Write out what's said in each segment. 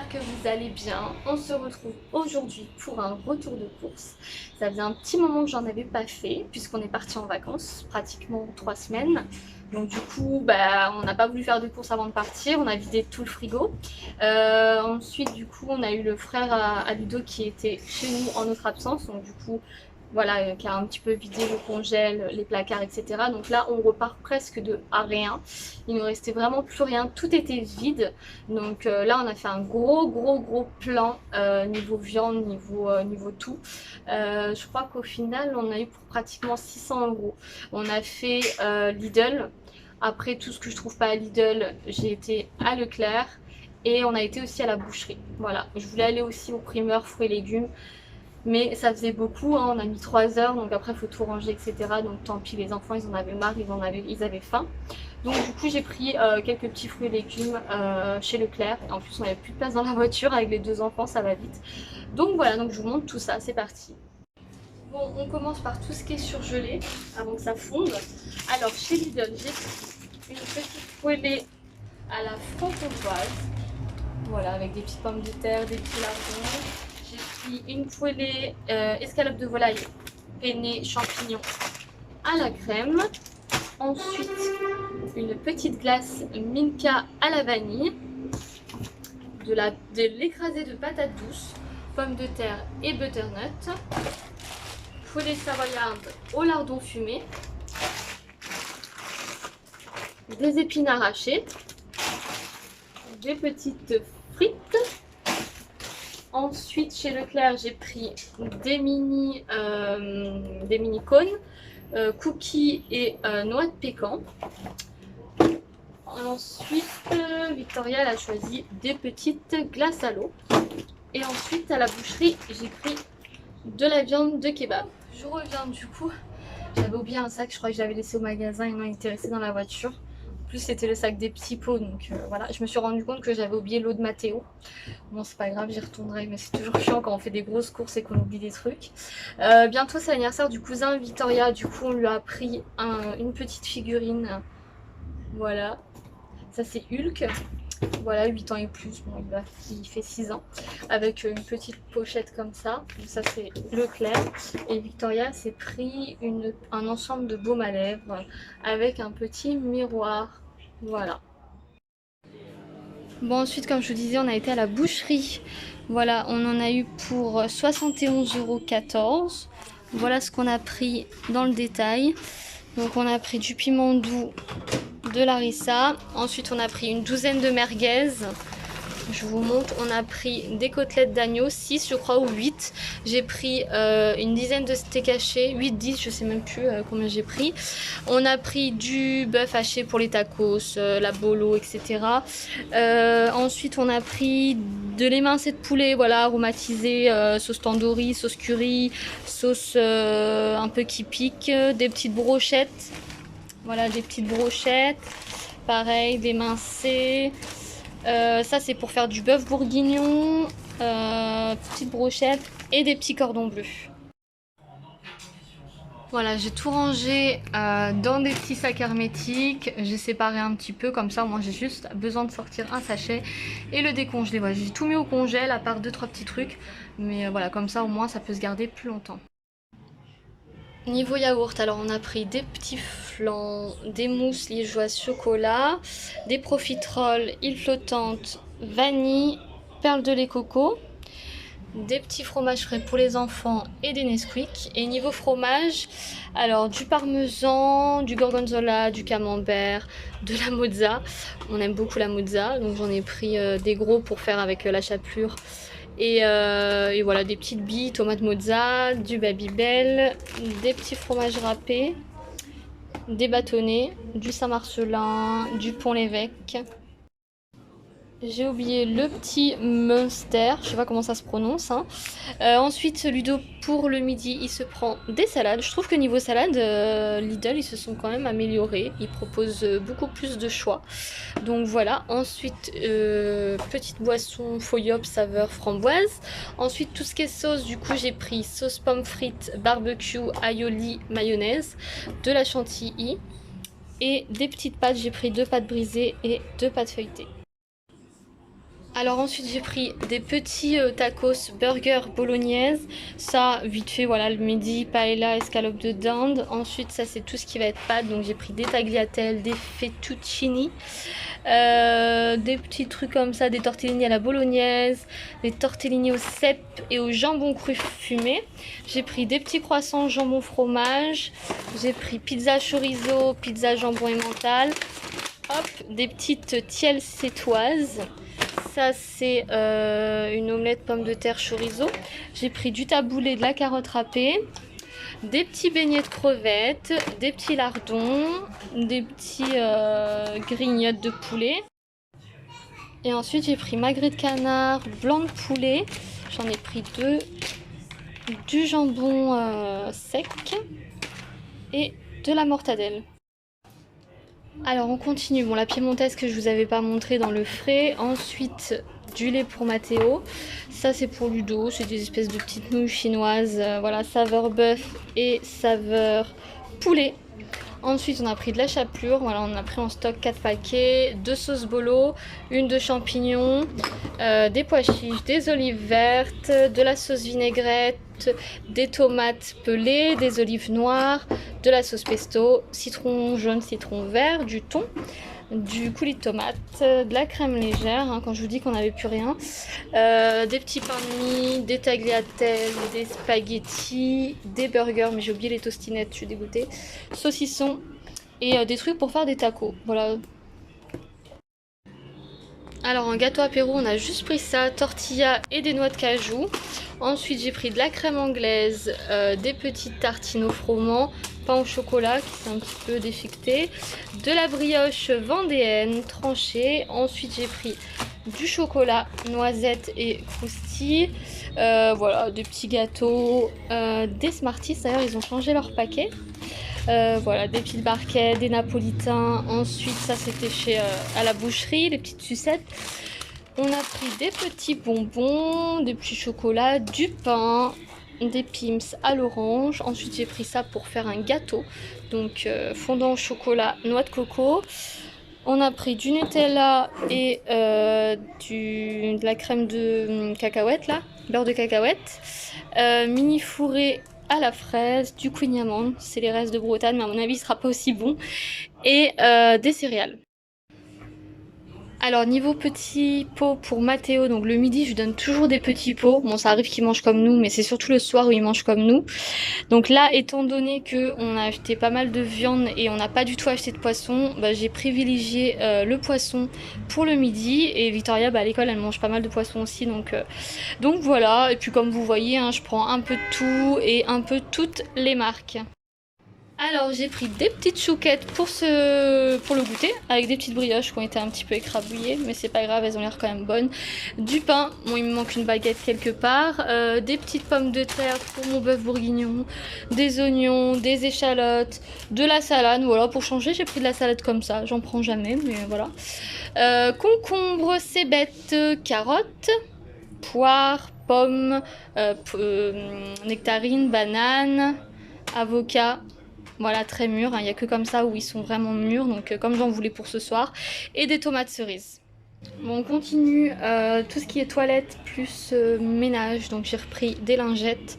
j'espère que vous allez bien. On se retrouve aujourd'hui pour un retour de course. Ça faisait un petit moment que j'en avais pas fait puisqu'on est parti en vacances, pratiquement 3 semaines. Donc du coup, on n'a pas voulu faire de course avant de partir, on a vidé tout le frigo. Ensuite, du coup, on a eu le frère à Ludo qui était chez nous en notre absence. Donc du coup, voilà, qui a un petit peu vidé le congèle, les placards, etc. Donc là, on repart presque de à rien. Il ne restait vraiment plus rien, tout était vide. Donc là, on a fait un gros plan niveau viande, niveau tout. Je crois qu'au final, on a eu pour pratiquement 600 €. On a fait Lidl. Après, tout ce que je trouve pas à Lidl, j'ai été à Leclerc. Et on a été aussi à la boucherie. Voilà, je voulais aller aussi au primeur fruits et légumes. Mais ça faisait beaucoup, hein. On a mis 3 heures, donc après il faut tout ranger, etc. Donc tant pis, les enfants ils en avaient marre, ils avaient faim. Donc du coup j'ai pris quelques petits fruits et légumes chez Leclerc. En plus on n'avait plus de place dans la voiture avec les 2 enfants, ça va vite. Donc voilà, donc je vous montre tout ça, c'est parti. Bon, on commence par tout ce qui est surgelé avant que ça fonde. Alors chez Lidl, j'ai pris une petite poêlée à la franc-comtoise. Voilà, avec des petites pommes de terre, des petits lardons. J'ai pris une poêlée escalope de volaille penne champignons à la crème. Ensuite, une petite glace Milka à la vanille. De l'écrasé de patates douces, pommes de terre et butternut. Poulet savoyarde au lardon fumé. Des épinards hachés. Des petites frites. Ensuite, chez Leclerc, j'ai pris des mini cônes, cookies et noix de pécan. Ensuite, Victoria elle a choisi des petites glaces à l'eau. Et ensuite, à la boucherie, j'ai pris de la viande de kebab. Je reviens du coup. J'avais oublié un sac, je crois que je l'avais laissé au magasin et non, il était resté dans la voiture. En plus, c'était le sac des petits pots, donc voilà. Je me suis rendu compte que j'avais oublié l'eau de Mathéo. Bon, c'est pas grave, j'y retournerai, mais c'est toujours chiant quand on fait des grosses courses et qu'on oublie des trucs. Bientôt, c'est l'anniversaire du cousin Victoria, du coup, on lui a pris une petite figurine. Voilà. Ça, c'est Hulk. Voilà, 8 ans et plus, bon, il fait 6 ans, avec une petite pochette comme ça. Donc ça c'est Leclerc. Et Victoria s'est pris un ensemble de baume à lèvres avec un petit miroir. Voilà. Bon, ensuite, comme je vous disais, on a été à la boucherie. Voilà, on en a eu pour 71,14 €. Voilà ce qu'on a pris dans le détail. Donc on a pris du piment doux, de l'harissa. Ensuite, on a pris une douzaine de merguez. Je vous montre, on a pris des côtelettes d'agneau, 6 je crois ou 8. J'ai pris une dizaine de steaks hachés, 8-10, je sais même plus combien j'ai pris. On a pris du bœuf haché pour les tacos, la bolo, etc. Ensuite, on a pris de l'émincé de poulet, voilà, aromatisé, sauce tandoori, sauce curry, sauce un peu qui pique, des petites brochettes. Voilà, des petites brochettes. Pareil, d'émincé. Ça, c'est pour faire du bœuf bourguignon. Petites brochettes et des petits cordons bleus. Voilà, j'ai tout rangé dans des petits sacs hermétiques. J'ai séparé un petit peu comme ça. Moi, j'ai juste besoin de sortir un sachet et le décongeler. Voilà, j'ai tout mis au congèle à part 2-3 petits trucs. Mais voilà, comme ça, au moins, ça peut se garder plus longtemps. Niveau yaourt, alors on a pris des petits flans, des mousses liégeoises chocolat, des profiteroles, île flottante, vanille, perles de lait coco, des petits fromages frais pour les enfants et des Nesquik. Et niveau fromage, alors du parmesan, du gorgonzola, du camembert, de la mozza. On aime beaucoup la mozza, donc j'en ai pris des gros pour faire avec la chapelure. Et voilà, des petites billes, tomates mozza, du Babybel, des petits fromages râpés, des bâtonnets, du Saint-Marcelin, du Pont-l'Évêque. J'ai oublié le petit Munster, je sais pas comment ça se prononce. Hein. Ensuite, Ludo, pour le midi, il se prend des salades. Je trouve que niveau salade, Lidl, ils se sont quand même améliorés. Ils proposent beaucoup plus de choix. Donc voilà. Ensuite, petite boisson Foyop saveur framboise. Ensuite, tout ce qui est sauce, du coup, j'ai pris sauce pommes frites, barbecue, aioli, mayonnaise, de la chantilly et des petites pâtes. J'ai pris 2 pâtes brisées et 2 pâtes feuilletées. Alors ensuite j'ai pris des petits tacos burger bolognaise. Ça vite fait, voilà, le midi, paella, escalope de dinde. Ensuite ça c'est tout ce qui va être pâtes. Donc j'ai pris des tagliatelles, des fettuccini, des petits trucs comme ça, des tortellini à la bolognaise, des tortellini au cèpe et au jambon cru fumé. J'ai pris des petits croissants jambon fromage. J'ai pris pizza chorizo, pizza jambon emmental. Hop, des petites tielles sétoises. Ça c'est une omelette pommes de terre chorizo. J'ai pris du taboulé, de la carotte râpée, des petits beignets de crevettes, des petits lardons, des petits grignottes de poulet. Et ensuite j'ai pris magret de canard, blanc de poulet. J'en ai pris deux, du jambon sec et de la mortadelle. Alors on continue, bon la piémontaise que je vous avais pas montré dans le frais, ensuite du lait pour Mathéo, ça c'est pour Ludo, c'est des espèces de petites nouilles chinoises, voilà, saveur bœuf et saveur poulet. Ensuite on a pris de la chapelure, voilà, on a pris en stock 4 paquets, 2 sauces bolo, une de champignons, des pois chiches, des olives vertes, de la sauce vinaigrette, des tomates pelées, des olives noires, de la sauce pesto, citron jaune, citron vert, du thon, du coulis de tomate, de la crème légère, hein, quand je vous dis qu'on n'avait plus rien, des petits pains de mie, des tagliatelles, des spaghettis, des burgers, mais j'ai oublié les tostinettes, je suis dégoûtée, saucissons et des trucs pour faire des tacos, voilà. Alors en gâteau apéro on a juste pris ça, tortilla et des noix de cajou. Ensuite j'ai pris de la crème anglaise, des petites tartines au froment, pain au chocolat qui s'est un petit peu déchiqueté, de la brioche vendéenne tranchée. Ensuite j'ai pris du chocolat, noisettes et croustilles. Voilà, des petits gâteaux, des Smarties, d'ailleurs ils ont changé leur paquet. Voilà, des petites barquettes, des napolitains. Ensuite, ça c'était chez à la boucherie, les petites sucettes. On a pris des petits bonbons, des petits chocolats, du pain, des Pims à l'orange. Ensuite, j'ai pris ça pour faire un gâteau. Donc, fondant au chocolat, noix de coco. On a pris du Nutella et de la crème de cacahuète, là, beurre de cacahuète. Mini fourré à la fraise, du queen amande, c'est les restes de Bretagne mais à mon avis il sera pas aussi bon, et des céréales. Alors niveau petits pots pour Mathéo, donc le midi je lui donne toujours des petits pots, bon ça arrive qu'il mange comme nous mais c'est surtout le soir où il mange comme nous. Donc là étant donné que on a acheté pas mal de viande et on n'a pas du tout acheté de poisson, bah, j'ai privilégié le poisson pour le midi, et Victoria à l'école elle mange pas mal de poisson aussi, donc voilà. Et puis comme vous voyez hein, je prends un peu de tout et un peu toutes les marques. Alors j'ai pris des petites chouquettes pour le goûter, avec des petites brioches qui ont été un petit peu écrabouillées, mais c'est pas grave, elles ont l'air quand même bonnes. Du pain, bon il me manque une baguette quelque part, des petites pommes de terre pour mon bœuf bourguignon, des oignons, des échalotes, de la salade, voilà, pour changer j'ai pris de la salade comme ça, j'en prends jamais mais voilà. Concombre, cébettes, carottes, poires, pommes, nectarines, bananes, avocats. Voilà, très mûrs, il n'y a que comme ça où ils sont vraiment mûrs, donc comme j'en voulais pour ce soir. Et des tomates cerises. Bon, on continue tout ce qui est toilette plus ménage. Donc j'ai repris des lingettes.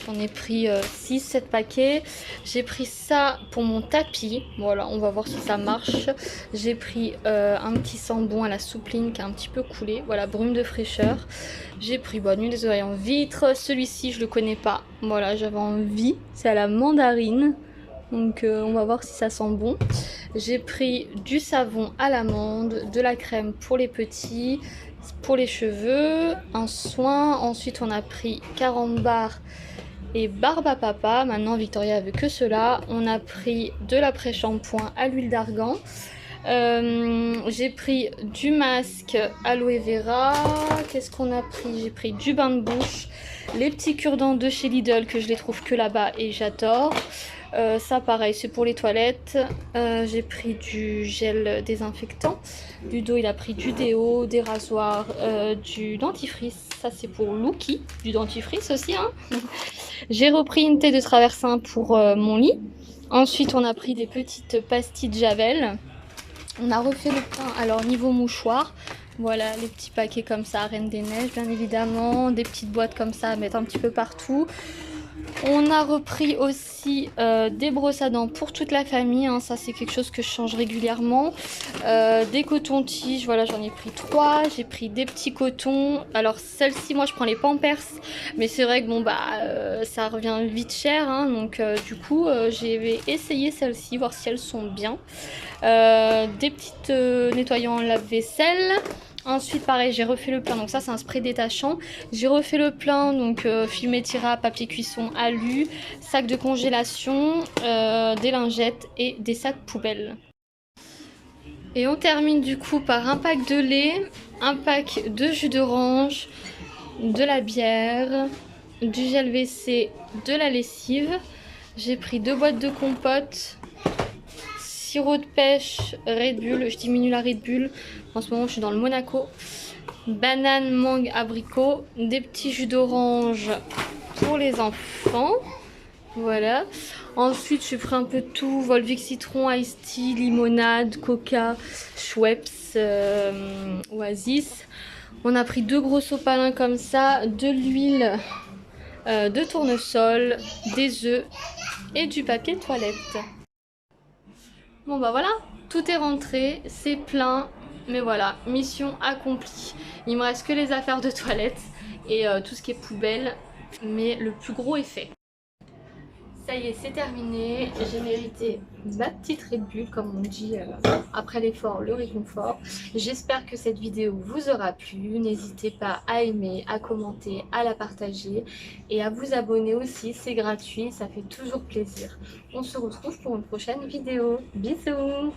J'en ai pris 6-7 paquets. J'ai pris ça pour mon tapis. Voilà, on va voir si ça marche. J'ai pris un petit sambon à la soupline qui a un petit peu coulé. Voilà, brume de fraîcheur. J'ai pris nuit des oreilles en vitre. Celui-ci, je le connais pas. Voilà, j'avais envie. C'est à la mandarine. Donc on va voir si ça sent bon. J'ai pris du savon à l'amande, de la crème pour les petits, pour les cheveux, un soin. Ensuite on a pris 40 bars et barbe à papa. Maintenant Victoria veut que cela. On a pris de l'après-shampoing à l'huile d'argan. J'ai pris du masque aloe vera. Qu'est-ce qu'on a pris? J'ai pris du bain de bouche, les petits cure-dents de chez Lidl que je les trouve que là-bas et j'adore. Ça pareil c'est pour les toilettes. J'ai pris du gel désinfectant. Ludo il a pris du déo, des rasoirs, du dentifrice. Ça c'est pour Lucky, du dentifrice aussi hein. J'ai repris une thé de traversin pour mon lit. Ensuite on a pris des petites pastilles de Javel. On a refait le pain. Alors niveau mouchoir, Voilà, les petits paquets comme ça, Reine des Neiges bien évidemment, des petites boîtes comme ça à mettre un petit peu partout. On a repris aussi des brosses à dents pour toute la famille, hein, ça c'est quelque chose que je change régulièrement. Des cotons-tiges, voilà j'en ai pris 3, j'ai pris des petits cotons. Alors celles-ci moi je prends les Pampers, mais c'est vrai que bon bah ça revient vite cher, hein, donc du coup j'ai essayé celles-ci, voir si elles sont bien. Des petites nettoyants lave-vaisselle. Ensuite pareil j'ai refait le plein, donc ça c'est un spray détachant. J'ai refait le plein, donc film étirable, papier cuisson, alu, sac de congélation, des lingettes et des sacs poubelles. Et on termine du coup par un pack de lait, un pack de jus d'orange, de la bière, du gel WC, de la lessive. J'ai pris 2 boîtes de compote, sirop de pêche, Red Bull, je diminue la Red Bull, en ce moment je suis dans le Monaco, banane, mangue, abricot, des petits jus d'orange pour les enfants, voilà. Ensuite j'ai pris un peu de tout, Volvic citron, Ice Tea, limonade, coca, Schweppes, Oasis. On a pris 2 gros sopalins comme ça, de l'huile de tournesol, des œufs et du papier toilette. Bon bah voilà, tout est rentré, c'est plein, mais voilà, mission accomplie. Il me reste que les affaires de toilette et tout ce qui est poubelle, mais le plus gros est fait. Ça y est, c'est terminé, j'ai mérité ma petite Red Bull, comme on dit, après l'effort, le réconfort. J'espère que cette vidéo vous aura plu, n'hésitez pas à aimer, à commenter, à la partager et à vous abonner aussi, c'est gratuit, ça fait toujours plaisir. On se retrouve pour une prochaine vidéo, bisous.